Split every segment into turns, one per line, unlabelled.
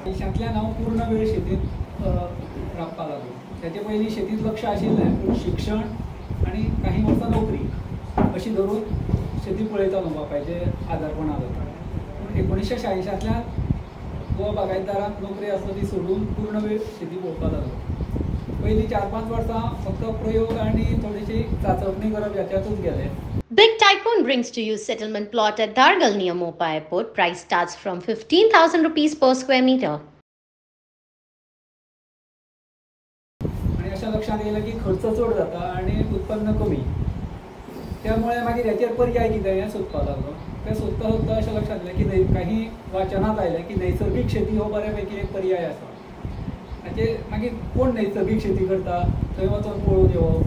देशांतल्यान हांव पूर्ण वेळ शेतीत राबपाक लागलो. त्याचे पयलीं शेतीत लक्ष आशिल्लें, पूण शिक्षण आनी काही वर्सां नोकरी अशी धरून शेती पळयतालो बापायचे आदारपणान. पूण 1946तल्यान गोवा बागायतदारांत नोकरी आसता ती सोडून पूर्ण वेळ शेती पळोवपाक लागलो. पयलीं 4-5 वर्सां फक्त प्रयोग आनी थोडीशी चांचपणी करप ह्याच्यातूच गेले.
Big Tycoon brings to you settlement plot at Dargal near Mopa Airport. Price starts from 15,000 rupees per square meter.
आणि अशा लक्षात येयलें की खर्च चड जाता आणि उत्पन्न कमी. त्यामुळे मागीर हेचेर पर्याय कितें हें सोदपाक लागलो. तें सोदता सोदता अशें लक्षात येयलें की काही वाचनात आयलें की नैसर्गीक शेती हो बऱ्यापैकी एक पर्याय आसा. हाचे मागीर कोण नैसर्गीक शेती करता थंय वचून पळोवन येवप,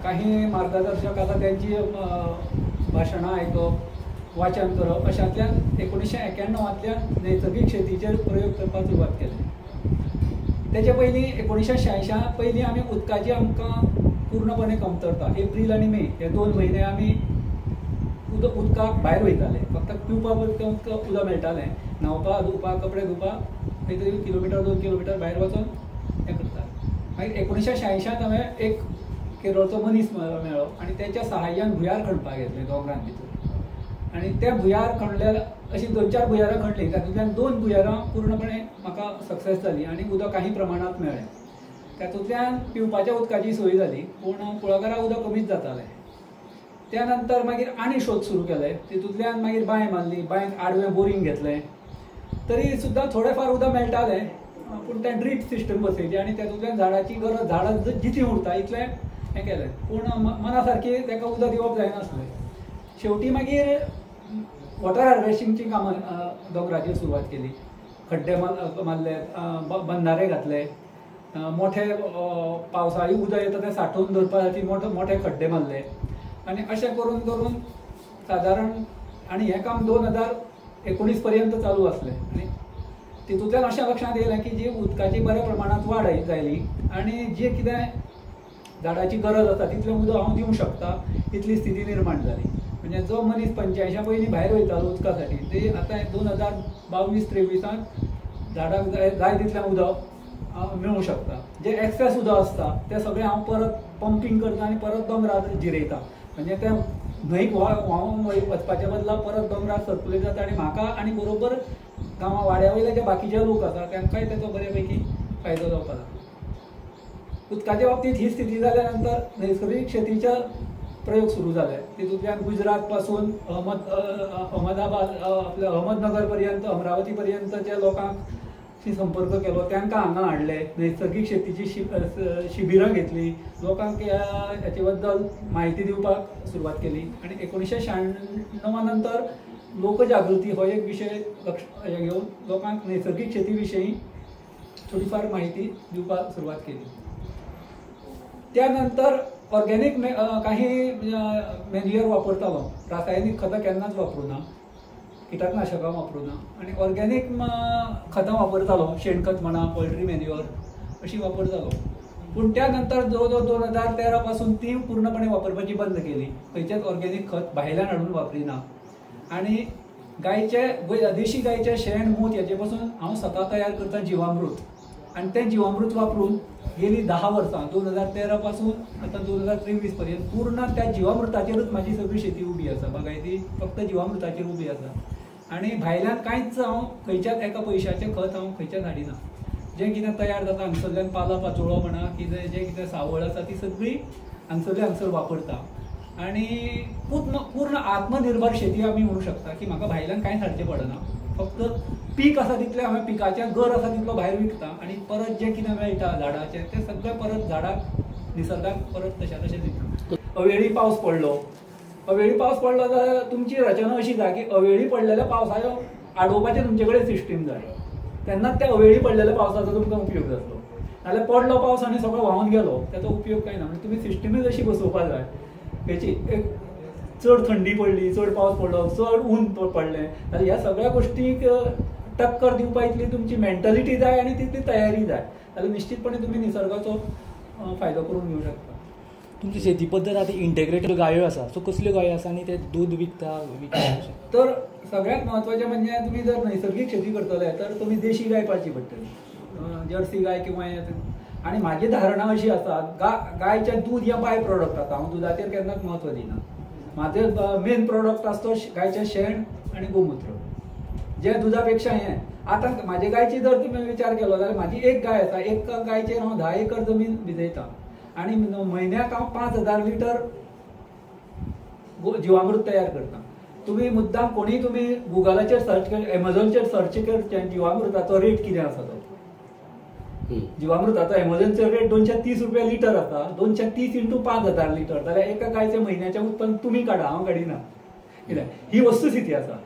काही मार्गदर्शक आसा त्यांची भाशणां आयकप, वाचन करप, अशांतल्यान 1991तल्यान नैसर्गीक शेतीचेर प्रयोग करपाक सुरवात केली. तेचे पयलीं 1986 पयलीं आमी उदकाची आमकां पूर्णपणे कमतरता. एप्रील आनी मे हे 2 म्हयने आमी उदकाक भायर वयताले. फक्त पिवपाक उदक मेळटालें. न्हांवपाक, धुवपाक, कपडे धुवपाक खंय तरी 1 किलोमिटर 2 किलोमिटर भायर वचून हें करता. मागीर 1986 हांवें एक केरळचो मनीस मेळ्ळो आनी तेच्या सहाय्यान भुयार खणपाक घेतले दोंगरांत भितर. आनी ते भुयार खणले, अशी 2-4 भुयारां खणली. तातूंतल्यान 2 भुयारां पूर्णपणे म्हाका सक्सेस जाली आनी उदक काही प्रमाणांत मेळ्ळें. तातूंतल्यान पिवपाच्या उदकाची सोय जाली, पूण कुळागरां उदक कमीच जातालें. त्या नंतर मागीर आनी शोध सुरू केले. तितूंतल्यान मागीर बांय मारली, बांयक आडवें बोरींग घेतलें. तरी सुद्दां थोडें फार उदक मेळटालें, पूण तें ड्रीप सिस्टम बसयची आनी तातूंतल्यान झाडाची गरज, झाडां जितली उरता इतलें हें केलें. पूण मना सारकी ताका उदक दिवप जायनासलें. शेवटी मागीर वॉटर हार्वेस्टिंगची कामां दोंगराचेर सुरवात केली. खड्डे मारले, बंधारे घातले, मोठे पावसाळी उदक येता तें सांठोवन दवरपा खातीर मोठे खड्डे मारले. आनी अशें करून करून सादारण आनी हें काम 2019 पर्यंत चालू आसलें. आनी तितूंतल्यान अशें लक्षांत येयलें की जी उदकाची बऱ्या प्रमाणांत वाड जायली आनी जी कितें झाडाची गरज आसा तितलें उदक हांव दिवंक शकता इतली स्थिती निर्माण जाली. म्हणजे जो मनीस 85 पयलीं भायर वयतालो उदका साठी, ते आतां 2022-23 झाडाक जाय तितलें उदक मेळूंक शकता. जे एक्सेस उदक आसता तें सगळें हांव परत पंपींग करता आनी परत दोंगरार जिरयता. म्हणजे तें न्हंयक व्हांवून वचपाच्या बदला परत दोंगरार सर्कुलेट जाता आनी म्हाका आनी बरोबर गांवां वाड्या वयले जे बाकीचे लोक आसा तांकांय ताचो बऱ्यापैकी फायदो जावपाक लागलो. उदकाच्या बाबतींत ही स्थिती जाल्या नंतर नैसर्गिक शेतीचे प्रयोग सुरू जाले. तितूंतल्यान गुजरात पासून अहमदाबाद, आपल्या अहमदनगर पर्यंत, अमरावती पर्यंतच्या लोकांशी संपर्क केलो. तांकां हांगा हाडले, नैसर्गिक शेतीची शिबिरां घेतली, लोकांक हाचे बद्दल म्हायती दिवपाक सुरवात केली. आनी 1996 नंतर लोकजागृती हो एक विशय लक्ष घेवन लोकांक नैसर्गिक शेती विशयी थोडीफार म्हायती दिवपाक सुरवात केली. त्यानंतर ऑर्गेनिक काही मॅन्युअर वापरतालो. रासायनीक खतां केन्नाच वापरूना, किटकनाशकां वापरूना आनी ऑर्गेनिक खतां वापरतालो. शेणखत म्हणा, पोल्ट्री मॅन्युअर अशी वापरतालो. पूण त्या नंतर जवळ जवळ 2013 पासून ती पूर्णपणे वापरपाची बंद केली. खंयचेच ऑर्गेनिक खत भायल्यान हाडून वापरिना. आनी गायचे देशी गायचे शेण मूत हेचे पासून हांव स्वता तयार करता जीवामृत. आनी तें जीवामृत वापरून गेली 10 वर्सां 2013 पासून आतां 2023 पर्यंत पूर्ण त्या जीवामृताचेरूच म्हाजी सगळी शेती उबी आसा. बागायती फक्त जीवामृताचेर उबी आसा. आनी भायल्यान कांयच हांव खंयच्याच एका पयशाचें खत हांव खंयच्याच हाडिना. जें कितें तयार जाता हांगसरल्यान पालो पाचोळो म्हणा, कितें जें कितें सावळ आसा ती सगळी हांगसर वापरता. आनी पूर्ण आत्मनिर्भर शेती आमी म्हणूंक शकता की म्हाका भायल्यान कांयच हाडचें पडना. फक्त पीक आसा तितलें हांवें पिकाचें गर आसा तितलो भायर विकता आनी परत जें कितें मेळटा झाडाचें तें सगळें परत झाडाक निसर्गाक परत तशें दिता. अवेळी पावस पडलो जाल्यार तुमची रचना अशी जाय की अवेळी पडलेल्या पावसाचो आडोवपाचें तुमचे कडेन सिस्टीम जाय. तेन्नाच त्या अवेळी पडलेल्या पावसाचो तुमकां उपयोग जातलो. नाल्यार पडलो पावस आनी सगळो व्हांवून गेलो ताचो उपयोग कांय ना. म्हणजे तुमी सिस्टमूच अशी बसोवपाक जाय. हेची चड थंडी पडली, चड पावस पडलो, चड ऊन पडलें जाल्यार ह्या सगळ्या गोश्टीक टक्कर दिवपा इतली तुमची मेंटलिटी जाय आनी तितली तयारी जाय. जाल्यार निश्चितपणे तुमी निसर्गाचो फायदो करून घेवंक शकता.
तुमची शेती पद्दत आतां इंटेग्रेटेड गायो आसा, सो कसल्यो गायो आसा आनी ते दूद विकता
तर सगळ्यात महत्वाचें म्हणजे तुम्ही जर नैसर्गिक शेती करतले तर तुम्ही देशी गाय पाळची पडटली, जर्सी गाय किंवा आणि माझी धारणा अशी आसा गायचें दूध हे बाय प्रॉडक्ट आसा, हांव दुधाचेर केन्नाच म्हत्व दिना. माझे मेन प्रॉडक्ट आसा तो गायचें शेण आणि गोमूत्र, जे दुधापेक्षा हें. आता माझ्या गायची जर तुम्ही विचार केलो जाल्यार माझी एक गाय आसा, एक गायचेर हांव 10 एकर जमीन भिजयता आणि म्हयन्याक हांव 5000 लिटर जिवामृत तयार करता. तुम्ही मुद्दाम कोणी तुम्ही गुगलाचेर सर्च कर, एमेझॉनचेर सर्च कर जिवामृताचो रेट कितें आसा तो. जीवामृताचो एमेझॉनचेर रेट 230 रुपया लिटर आसा. 230 × 5000 लिटर जाल्यार एका गायचे म्हयन्याचें उत्पन्न तुम्ही काढा, हांव काडिना. कित्याक ही वस्तुस्थिती आसा.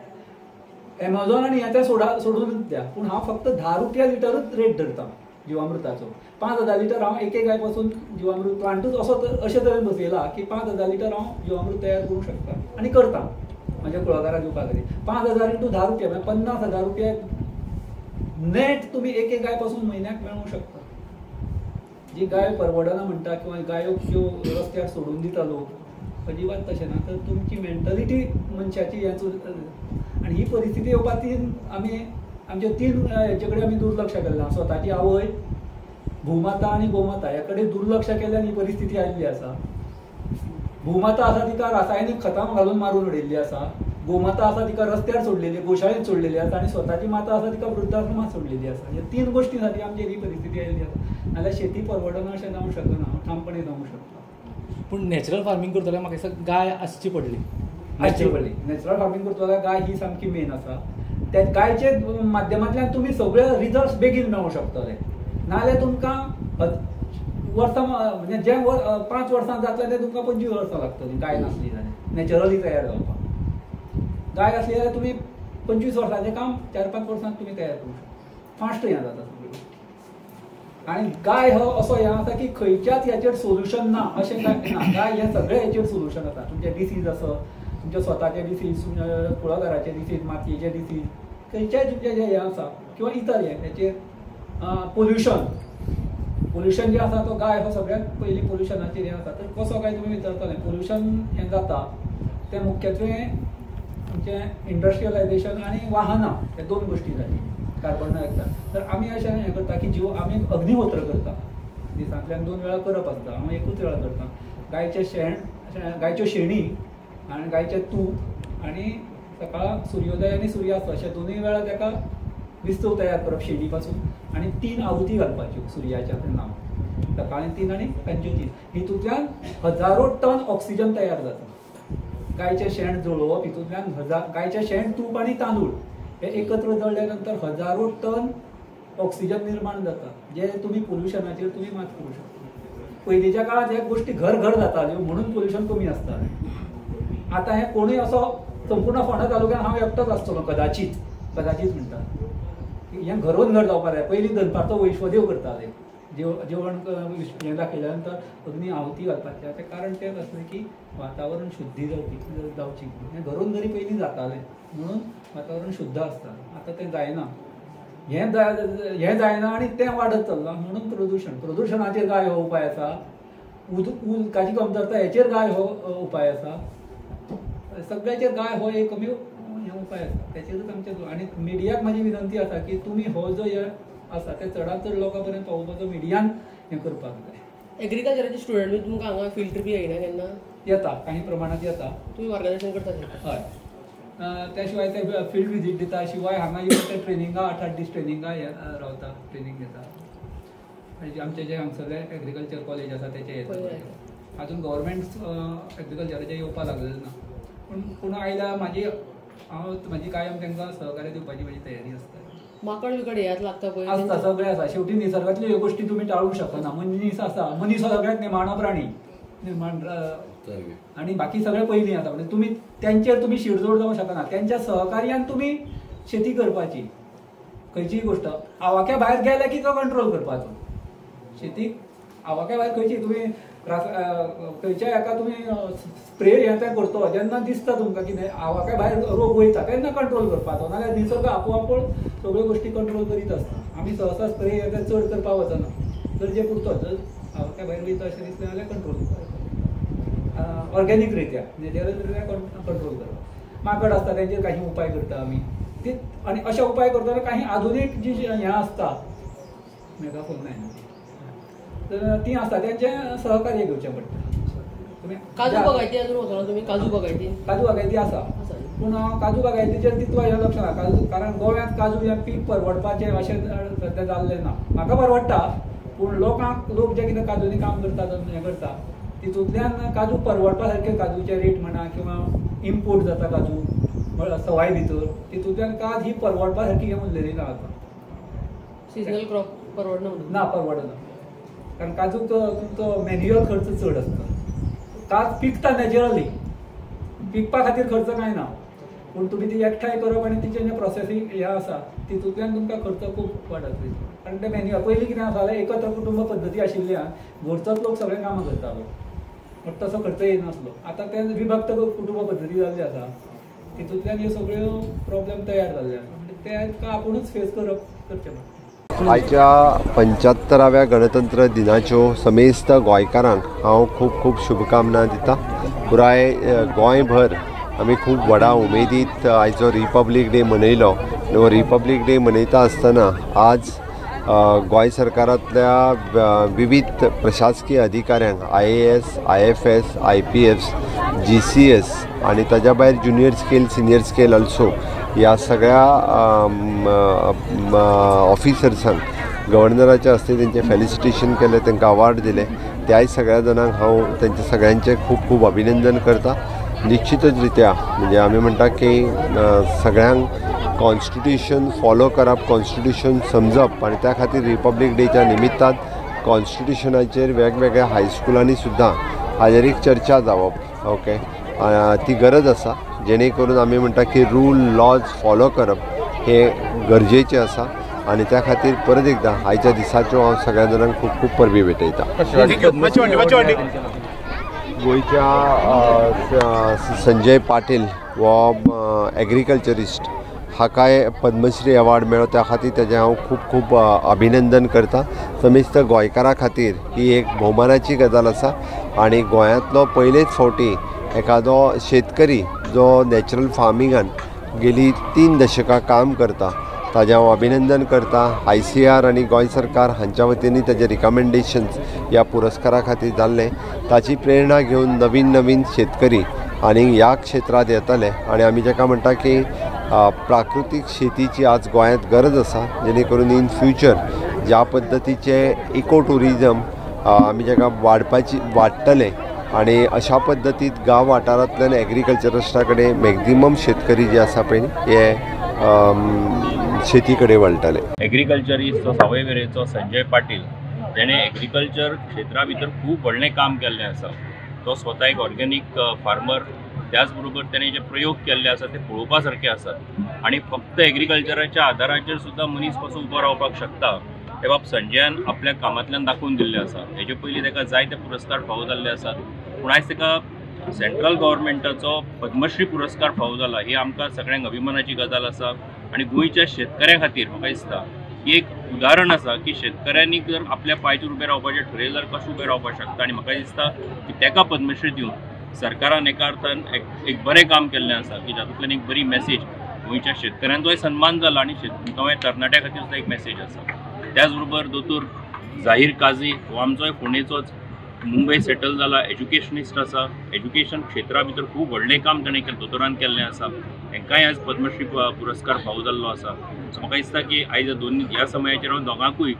एमेझॉन आनी हें सोडून द्या, पूण हांव फक्त 10 रुपया लिटरूच रेट धरता जिवामृताचो. 5000 लिटर हांव एके गाय पासून जिवामृत प्लांटूच अशे तरेन बसयला की 5000 लिटर हांव जिवामृत तयार करूंक शकता आनी करता माझ्या कुळागराक दिवपा खातीर. 5000 × 10 रुपया म्हणजे 50,000 रुपया नेट तुम्ही एक गाय पासून म्हयन्याक मेळूंक शकता. जी गाय परवडना म्हणटा किंवा गायो ज्यो रस्त्यार सोडून दिता लोक, अजिबात तशें ना. तर तुमची मेंटलिटी मनशाची आणि ही परिस्थिती येवपा आमी आमचे 3 हेचे कडेन आमी दुर्लक्ष केल्लें. स्वताची आवय, भूमाता आनी गोमाता ह्या कडेन दुर्लक्ष केल्ल्यान ही परिस्थिती आयिल्ली आसा. भूमाता आसा तिका रासायनीक खतां घालून मारून उडयल्ली आसा. गोमाता आसा तिका रस्त्यार सोडलेली, गोशाळेंत सोडलेली आसा आणि स्वताची माता आसा तिका वृद्धाश्रमात सोडलेली आसा. ह्या 3 गोश्टी खातीर आमची ही परिस्थिती आयिल्ली आसा. नाल्यार शेती परवडना अशें जावंक शकना, हांव ठामपणे जावंक शकता.
पूण नॅचरल फार्मिंग करतल्यार म्हाका दिसता गाय आसची पडली.
नॅचरल फार्मिंग करतलो जाल्यार गाय ही सामकी मेन आसा. त्या गायचे माध्यमांतल्यान तुम्ही सगळे रिजल्ट्स बेगीन मेळूंक शकतले. नाल्यार तुमकां वर्सां म्हणजे जे 5 वर्सां जातले ते तुमकां 25 वर्सां लागतलीं गाय नासली जाल्यार नॅचरली तयार जावपाक. गाय असली जाल्यार तुम्ही 25 वर्सांचें काम 4-5 वर्सांत तुम्ही तयार करूंक शकता. फास्ट हें जाता सगळें. आणि गाय हो असो हें आसा की खंयच्याच ह्याचेर सोल्युशन ना अशें काय ना. गाय हे सगळे हेचेर सोल्युशन आसा. तुमचे डिसीज आसत, तुमचे स्वताचे डिसीज, कुळागराचे डिसीज, मातयेचे डिसीज, खंयच्याय तुमचे जे हें आसा किंवा इतर हेचेर पोल्युशन जे आसा तो गाय हो सगळ्यात पयलीं पोल्युशनाचेर हें आसा. तर कसो काय तुमी विचारतले. पोल्युशन हें जाता तें मुख्यत्वे तुमचे इंडस्ट्रियलायझेशन आणि वाहनां हे 2 गोश्टी जाली. Carbon dioxide. तर आमी अशें हें करता की आमी अग्निहोत्र करता. दिसांतल्यान 2 वेळा करप आसता, हांव एकूच वेळा करता. गायचें शेण, गायच्यो शेणी आनी गायचें तूप आणि सकाळ सूर्योदय आणि सूर्यास्त अशे 2 वेळा ताका विस्तव तयार करप शेणी पासून आणि 3 आहुती घालपाच्यो सूर्याच्या नांव. सकाळीं 3 आनी सांजे 3. हितूंतल्यान हजारो टन ऑक्सिजन तयार जाता. गायचें शेण जळोवप, हितूंतल्यान गायचें शेण, तूप आणि तांदूळ हे एकत्र जळल्या नंतर हजारो टन ऑक्सिजन निर्माण जाता, जे तुम्ही पोल्युशनाचेर तुम्ही मात करूं शकता. पयलींच्या काळात ह्या गोष्टी घर जाताल्यो म्हणून पोल्युशन कमी आसतालें. आता हे कोणूय असो संपूर्ण फोंडा तालुक्यात हांव एकटोच आसतलो कदाचित म्हणटा. हें घरोन घर जावपाक जाय. पयलीं दनपारचो वैश्वदेव करताले. जेवण हें दाखयल्या नंतर अग्नी आहुती घालपाचें. तें कारण तेंच आसलें की वातावरण शुद्धी जावची. हें घरोन घरी पयलीं जातालें म्हणून वातावरण शुद्ध आसता. आतां तें जायना. हें जायना आनी तें वाडत चल्लां म्हणून प्रदुशणाचेर गाय हो उपाय आसा. उदकाची कमतरता हेचेर गाय हो उपाय आसा. सगळ्याचेर गाय हो एकमेव हें उपाय आसा. तेचेरूच आमचें. आनी मिडियाक म्हाजी विनंती आसा की तुमी हो जो हें आसा ते चडांत चड लोकां पर्यंत पावोवपाचो मिडियान हें करपाक जाय.
एग्रीकल्चराचे स्टुडंट बी तुमकां हांगा फील्ड ट्रिपी येयना केन्ना?
येता, काही प्रमाणात येता.
तुमी मार्गदर्शन करता?
हय. त्या शिवाय ते फील्ड विजीट दिता. शिवाय हांगा येवन ते ट्रेनिंगा 8-8 दीस ट्रेनिंगा रावता, ट्रेनिंग घेता. आमचे जे हांगसरले एग्रीकल्चर कॉलेज आसा तेचे येता. अजून गव्हर्मेंट एग्रीकल्चराचे येवपा लागलेले ना. पूण आयला म्हाजी कायम तांकां सहकार्य दिवपाची म्हाजी तयारी आसता.
माकड बिकड याद लागता पळय
आसता, सगळें आसा. शेवटी निसर्गातल्यो ह्यो गोश्टी तुमी टाळूंक शकना. मनीस आसा, मनीस हो सगळ्यात निमाणो प्राणी निर्माण आणि बाकी सगळे पयलीं आसा. म्हणजे तुमी तेंचेर तुमी शिरजोड जावंक शकना. तेंच्या सहकार्यान तुमी शेती करपाची. खंयचीय गोश्ट आवाक्या भायर गेल्या की तो कंट्रोल करपाचो. शेतीक आवाक्या भायर खंयची तुमी खंयच्या हेका तुमी स्प्रे हें तें करतो जेन्ना दिसता तुमकां की आवाक्या भायर रोग वयता तेन्ना कंट्रोल करपाचो. नाल्यार निसर्ग आपोआप सगळ्यो गोश्टी कंट्रोल करीत आसता. आमी सहसा स्प्रे हें तें चड करपाक वचना. गरजे पुरतो जर आवाक्या भायर वयता अशें दिसलें जाल्यार कंट्रोल करपाचो. ऑर्गॅनिकरित्या नॅचरलरित्या कंट्रोल करप. माकड असता त्यांचेर काही उपाय करता आमी ती, आणि अशा उपाय करतना काही आधुनीक जी हें आसता मेगाफोन नाही तर ती आसता त्यांचें सहकार्य घेवचें पडटा.
काजू बागायती अजून वचना तुमी? काजू
बागायती आसा पूण काजू बागायतीचेर तितलो हें लक्ष ना. काजू कारण गोव्यांत काजू हें पीक परवडपाचें अशें सद्या जाल्लें ना. म्हाका परवडटा पूण लोक जे कितें काजूनी काम करतात हें करता तितूंतल्यान काजू परवडपा सारके काजूचे रेट म्हणा किंवा इम्पोर्ट जाता काजू सवाय भितर तितूंतल्यान काज ही परवडपा सारकी हें उरलेली ना आतां.
सिजनल क्रॉप परवडना
ना परवडना कारण काजूक तुमचो मॅन्युअल खर्च चड आसता. काज पिकता नॅचरली पिकपा खातीर खर्च कांय ना पूण तुमी ती एकठांय करप आनी तिचें जें प्रोसेसींग हें आसा तितूंतल्यान तुमकां खर्च खूब वाडत वयता. कारण तें मॅन्युअल पयलीं कितें आसतालें एकत्र कुटुंब पद्दती आशिल्ल्यान घरचोच लोक सगळें कामां करतालो बट तसो खर्च येनासलो. आतां ते विभक्त कुटुंब पद्दती जाल्ली आसा तितूंतल्यान ह्यो सगळ्यो प्रॉब्लेम तयार जाल्ले आसा म्हणजे ते आपुणूच फेस करचें पडटा.
आयच्या 75व्या गणतंत्र दिनाच्यो समेस्त गोंयकारांक हांव खूब खूब शुभकामना दिता. पुराय गोंयभर आमी खूब व्हडा उमेदीत आयचो रिपब्लीक डे मनयलो. रिपब्लीक डे मनयता आसतना आज गोंय सरकारांतल्या विविध प्रशासकीय अधिकाऱ्यांक IAS, IFS, IPS, GCS आनी ताज्या भायर junior scale senior scale also ह्या सगळ्या ऑफिसर्सांक गव्हर्नराच्या हस्ते तेंचे फेलिसिटेशन केलें, तांकां अवॉर्ड दिले. त्याय सगळ्या जाणांक हांव तेंचे सगळ्यांचें खूब खूब अभिनंदन करता. निश्चितच रित्या म्हणजे आमी म्हणटा की सगळ्यांक कॉन्स्टिट्यूशन फॉलो करप, कॉन्स्टिट्यूशन समजप आनी त्या खातीर रिपब्लीक डेच्या निमित्तान कॉन्स्टिट्यूशनाचेर वेगवेगळ्या हायस्कुलांनी सुद्दां हाजेर एक चर्चा जावप. ओके ती गरज आसा जेणे करून आमी म्हणटा की रूल लॉज फॉलो करप हे गरजेचें आसा आनी त्या खातीर परत एकदां आयच्या दिसाच्यो हांव सगळ्या जाणांक खूब खूब परबी भेटयता. गोंयच्या संजय पाटील हो एग्रीकल्चरिस्ट हाकाय पद्मश्री अवॉर्ड मेळ्ळो त्या खातीर तेजें हांव खूब खूब अभिनंदन करता. समेस्त गोंयकारां खातीर ही एक भोवमानाची गजाल आसा आनी गोंयांतलो पयलेच फावटी एखादो शेतकरी जो नॅचरल फार्मिंगान गेली 3 दशकां काम करता ताजें हांव अभिनंदन करता. ICAR आनी गोंय सरकार हांच्या वतीन तेजे रिकमेंडेशन्स ह्या पुरस्कारा खातीर जाल्ले. ताची प्रेरणा घेवन नवीन नवीन शेतकरी आनी ह्या क्षेत्रांत येतले आनी आमी जाका म्हणटा की प्राकृतीक शेतीची आज गोंयांत गरज आसा जेणे करून इन फ्युचर ज्या पद्दतीचे इको टुरिजम आमी जाका वाडटले आनी अशा पद्दतीत गांव वाठारांतल्यान एग्रीकल्चरिस्टा कडेन मॅक्झिमम शेतकरी जे आसा पळय हे शेती कडेन वळटले.
एग्रीकल्चरिस्ट सावय वेरेंचो संजय पाटील जेणे एग्रीकल्चर क्षेत्रा भितर खूब व्हडलें काम केल्लें आसा. तो स्वता एक ऑर्गेनीक फार्मर. त्याच बरोबर तेणें जे प्रयोग केल्ले आसा ते पळोवपा सारके आसात आनी फक्त एग्रीकल्चराच्या आदाराचेर सुद्दां मनीस कसो उबो रावपाक शकता हे बाब संजयान आपल्या कामांतल्यान दाखोवन दिल्लें आसा. हेजे पयलीं ताका जायते पुरस्कार फावो जाल्ले आसात पूण आयज ताका सेंट्रल गव्हर्मेंटाचो पद्मश्री पुरस्कार फावो जाला ही आमकां सगळ्यांक अभिमानाची गजाल आसा. आनी गोंयच्या शेतकऱ्यां खातीर म्हाका दिसता ही एक उदाहरण आसा की शेतकऱ्यांनी जर आपल्या पांयाचेर उबे रावपाचें ठरयलें जाल्यार कशें उबें रावपाक शकता. आनी म्हाका दिसता की ताका पद्मश्री दिवन सरकारान एका अर्थान एक बरें काम केल्लें आसा की जातूंतल्यान एक बरी मॅसेज गोंयच्या शेतकऱ्यांचोय सन्मान जाला आनी गोंय तरणाट्या खातीर सुद्दां एक मॅसेज आसा. त्याच बरोबर दोतोर जाहीर काझी हो आमचोय फोंडेचोच मुंबय सेटल जाला एज्युकेशनिस्ट आसा. एज्युकेशन क्षेत्रा भितर खूब व्हडलें काम ताणें दोतोरान केल्लें आसा. तांकांय आयज पद्मश्री पुरस्कार फावो जाल्लो आसा. सो म्हाका दिसता की आयज ह्या समयाचेर हांव दोगांकूय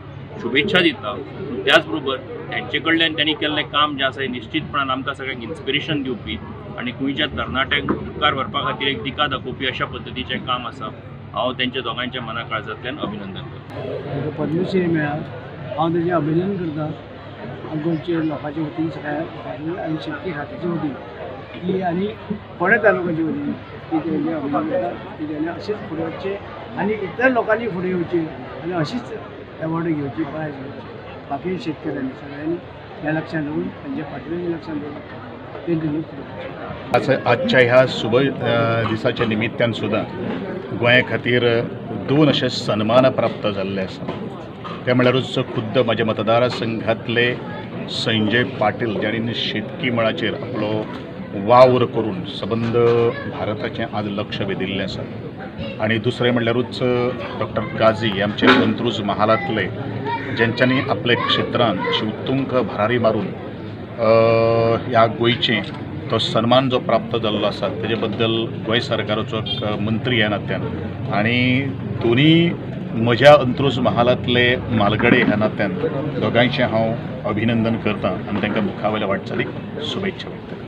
शुभेच्छा दिता. त्याच बरोबर तांचे कडल्यान त्यांनी केल्लें काम जें आसा निश्चितपणान आमकां सगळ्यांक इन्स्पिरेशन दिवपी आनी गोंयच्या तरणाट्यांक मुखार व्हरपा खातीर एक दिका दाखोवपी अशा पद्दतीचें काम आसा. हांव तेंच्या दोगांच्या मना काळजांतल्यान अभिनंदन करता.
पद्मश्री मेळ्ळा हांव तेजें अभिनंदन करता. गोंयच्या लोकांचे वतीन सगळ्या आनी शेतकी खात्याचे वतीन की आनी फोंडे तालुक्याचे वतीन की तेजें अभिनंदन करता की तेणें अशेंच फुडें वचचें आनी इतर लोकांनी फुडें येवचें आनी अशीच एवॉर्ड घेवची प्रायज घेवची. बाकी शेतकऱ्यांनी सगळ्यांनी ह्या लक्षात दवरून तांच्या फाटल्यान लक्षात दवरून ते दिली फुडें.
आजच्या ह्या शुभ दिसाच्या निमित्तान सुद्दां गोंया खातीर 2 अशे सन्मान प्राप्त जाल्ले आसा. ते म्हळ्यारूच खुद्द म्हज्या मतदारसंघातले संजय पाटील ज्यांनी शेतकी मळाचेर आपलो वावर करून सबंद भारताचें आज लक्ष वेधिल्लें आसा आनी दुसरें म्हणल्यारूच डॉक्टर गाजी आमचे अंत्रुज महालांतले जेंच्यांनी आपले क्षेत्रांत शिवतुंक भरारी मारून ह्या गोंयचें तो सन्मान जो प्राप्त जाल्लो आसा तेजे बद्दल गोंय सरकाराचो मंत्री ह्या नात्यान आनी दोनी म्हज्या अंत्रुज महालांतले म्हालगडे ह्या नात्यान दोगांयचें हांव अभिनंदन करतां आनी तांकां मुखावेल्या वाटचालीक शुभेच्छा व्यक्त करतां.